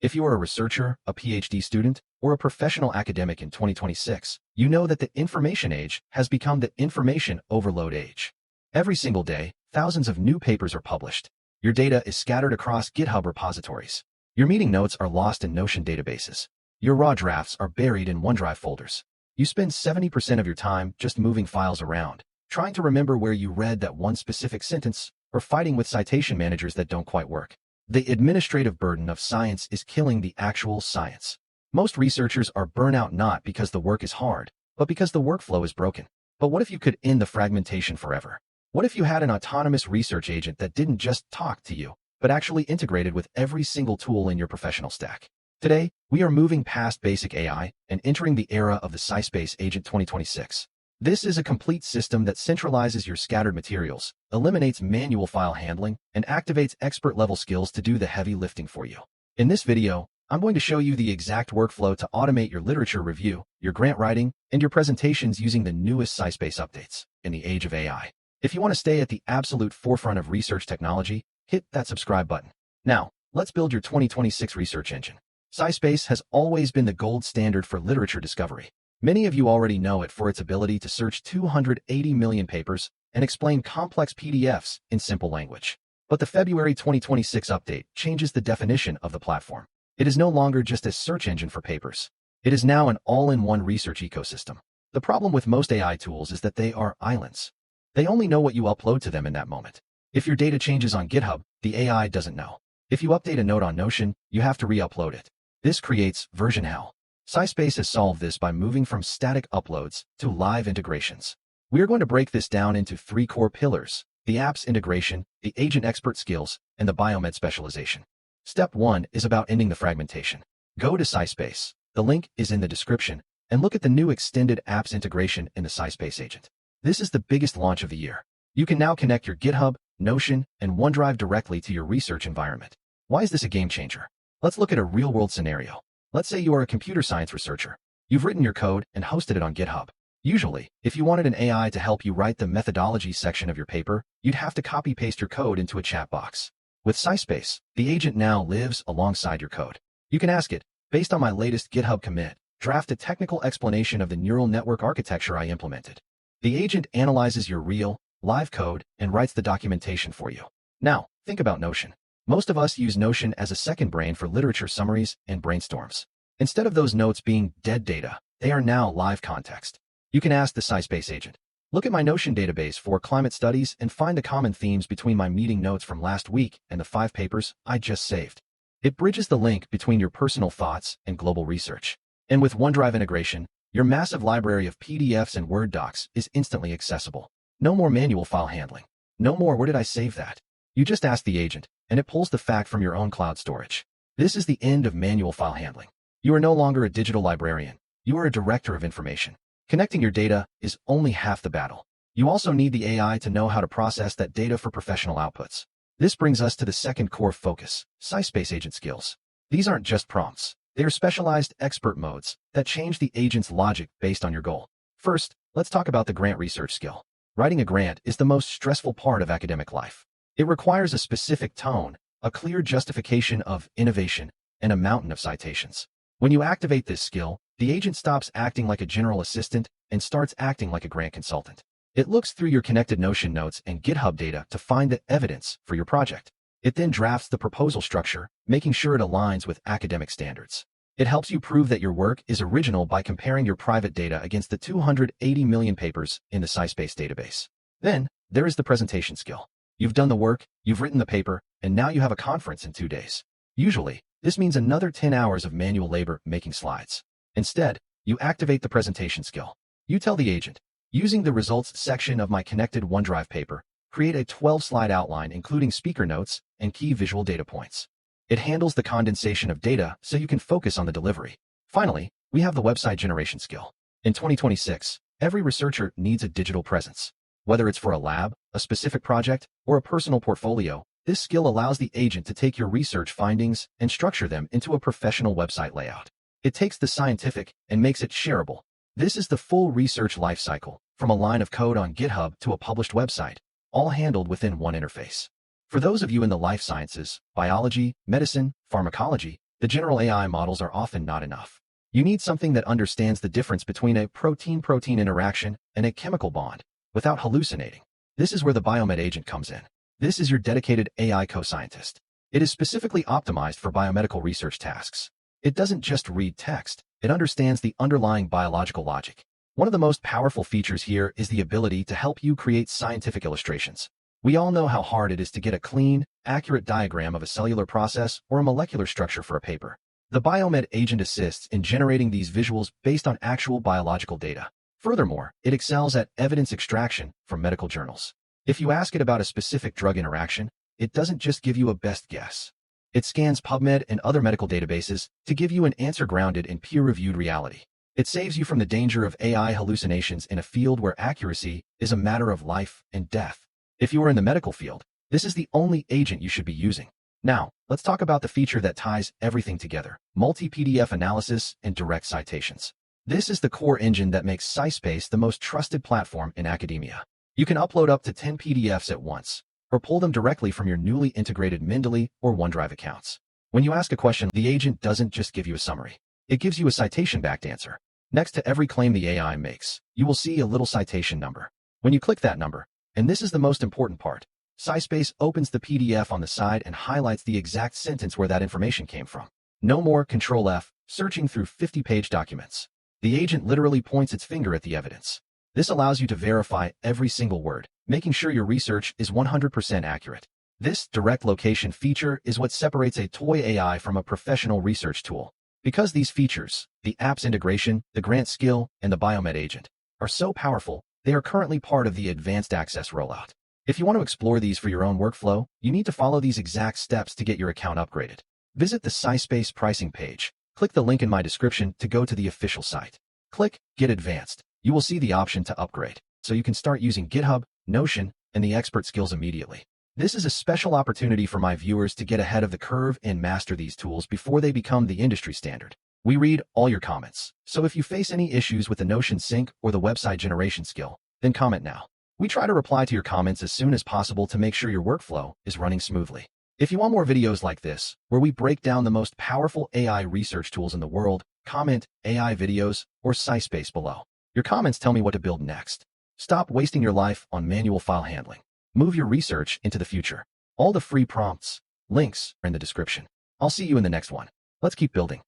If you are a researcher, a PhD student, or a professional academic in 2026, you know that the information age has become the information overload age. Every single day, thousands of new papers are published. Your data is scattered across GitHub repositories. Your meeting notes are lost in Notion databases. Your raw drafts are buried in OneDrive folders. You spend 70% of your time just moving files around, trying to remember where you read that one specific sentence, or fighting with citation managers that don't quite work. The administrative burden of science is killing the actual science. Most researchers are burnout not because the work is hard, but because the workflow is broken. But what if you could end the fragmentation forever? What if you had an autonomous research agent that didn't just talk to you, but actually integrated with every single tool in your professional stack? Today, we are moving past basic AI and entering the era of the SciSpace Agent 2026. This is a complete system that centralizes your scattered materials, eliminates manual file handling, and activates expert-level skills to do the heavy lifting for you. In this video, I'm going to show you the exact workflow to automate your literature review, your grant writing, and your presentations using the newest SciSpace updates in the age of AI. If you want to stay at the absolute forefront of research technology, hit that subscribe button. Now, let's build your 2026 research engine. SciSpace has always been the gold standard for literature discovery. Many of you already know it for its ability to search 280 million papers and explain complex PDFs in simple language. But the February 2026 update changes the definition of the platform. It is no longer just a search engine for papers. It is now an all-in-one research ecosystem. The problem with most AI tools is that they are islands. They only know what you upload to them in that moment. If your data changes on GitHub, the AI doesn't know. If you update a note on Notion, you have to re-upload it. This creates version hell. SciSpace has solved this by moving from static uploads to live integrations. We are going to break this down into three core pillars: the apps integration, the agent expert skills, and the biomed specialization. Step 1 is about ending the fragmentation. Go to SciSpace. The link is in the description, and look at the new extended apps integration in the SciSpace agent. This is the biggest launch of the year. You can now connect your GitHub, Notion, and OneDrive directly to your research environment. Why is this a game changer? Let's look at a real-world scenario. Let's say you are a computer science researcher. You've written your code and hosted it on GitHub. Usually, if you wanted an AI to help you write the methodology section of your paper, you'd have to copy-paste your code into a chat box. With SciSpace, the agent now lives alongside your code. You can ask it, based on my latest GitHub commit, draft a technical explanation of the neural network architecture I implemented. The agent analyzes your real, live code and writes the documentation for you. Now, think about Notion. Most of us use Notion as a second brain for literature summaries and brainstorms. Instead of those notes being dead data, they are now live context. You can ask the SciSpace agent, look at my Notion database for climate studies and find the common themes between my meeting notes from last week and the 5 papers I just saved. It bridges the link between your personal thoughts and global research. And with OneDrive integration, your massive library of PDFs and Word docs is instantly accessible. No more manual file handling. No more where did I save that? You just ask the agent, and it pulls the fact from your own cloud storage. This is the end of manual file handling. You are no longer a digital librarian. You are a director of information. Connecting your data is only half the battle. You also need the AI to know how to process that data for professional outputs. This brings us to the second core focus, SciSpace agent skills. These aren't just prompts. They are specialized expert modes that change the agent's logic based on your goal. First, let's talk about the grant research skill. Writing a grant is the most stressful part of academic life. It requires a specific tone, a clear justification of innovation, and a mountain of citations. When you activate this skill, the agent stops acting like a general assistant and starts acting like a grant consultant. It looks through your connected Notion notes and GitHub data to find the evidence for your project. It then drafts the proposal structure, making sure it aligns with academic standards. It helps you prove that your work is original by comparing your private data against the 280 million papers in the SciSpace database. Then, there is the presentation skill. You've done the work, you've written the paper, and now you have a conference in 2 days. Usually, this means another 10 hours of manual labor making slides. Instead, you activate the presentation skill. You tell the agent, using the results section of my connected OneDrive paper, create a 12-slide outline including speaker notes and key visual data points. It handles the condensation of data so you can focus on the delivery. Finally, we have the website generation skill. In 2026, every researcher needs a digital presence. Whether it's for a lab, a specific project, or a personal portfolio, this skill allows the agent to take your research findings and structure them into a professional website layout. It takes the scientific and makes it shareable. This is the full research lifecycle, from a line of code on GitHub to a published website, all handled within one interface. For those of you in the life sciences, biology, medicine, pharmacology, The general AI models are often not enough. You need something that understands the difference between a protein-protein interaction and a chemical bond without hallucinating. This is where the biomed agent comes in. This is your dedicated AI co-scientist. It is specifically optimized for biomedical research tasks. It doesn't just read text, it understands the underlying biological logic. One of the most powerful features here is the ability to help you create scientific illustrations. We all know how hard it is to get a clean, accurate diagram of a cellular process or a molecular structure for a paper. The biomed agent assists in generating these visuals based on actual biological data. Furthermore, it excels at evidence extraction from medical journals. If you ask it about a specific drug interaction, it doesn't just give you a best guess. It scans PubMed and other medical databases to give you an answer grounded in peer-reviewed reality. It saves you from the danger of AI hallucinations in a field where accuracy is a matter of life and death. If you are in the medical field, this is the only agent you should be using. Now, let's talk about the feature that ties everything together: multi-PDF analysis and direct citations. This is the core engine that makes SciSpace the most trusted platform in academia. You can upload up to 10 PDFs at once, or pull them directly from your newly integrated Mendeley or OneDrive accounts. When you ask a question, the agent doesn't just give you a summary. It gives you a citation-backed answer. Next to every claim the AI makes, you will see a little citation number. When you click that number, and this is the most important part, SciSpace opens the PDF on the side and highlights the exact sentence where that information came from. No more Control-F, searching through 50-page documents. The agent literally points its finger at the evidence. This allows you to verify every single word, making sure your research is 100% accurate. This direct location feature is what separates a toy AI from a professional research tool. Because these features, the app's integration, the grant skill, and the biomed agent, are so powerful, they are currently part of the advanced access rollout. If you want to explore these for your own workflow, you need to follow these exact steps to get your account upgraded. Visit the SciSpace pricing page. Click the link in my description to go to the official site. Click Get Advanced. You will see the option to upgrade, so you can start using GitHub, Notion, and the expert skills immediately. This is a special opportunity for my viewers to get ahead of the curve and master these tools before they become the industry standard. We read all your comments, so if you face any issues with the Notion sync or the website generation skill, then comment now. We try to reply to your comments as soon as possible to make sure your workflow is running smoothly. If you want more videos like this, where we break down the most powerful AI research tools in the world, comment AI videos or SciSpace below. Your comments tell me what to build next. Stop wasting your life on manual file handling. Move your research into the future. All the free prompts, links are in the description. I'll see you in the next one. Let's keep building.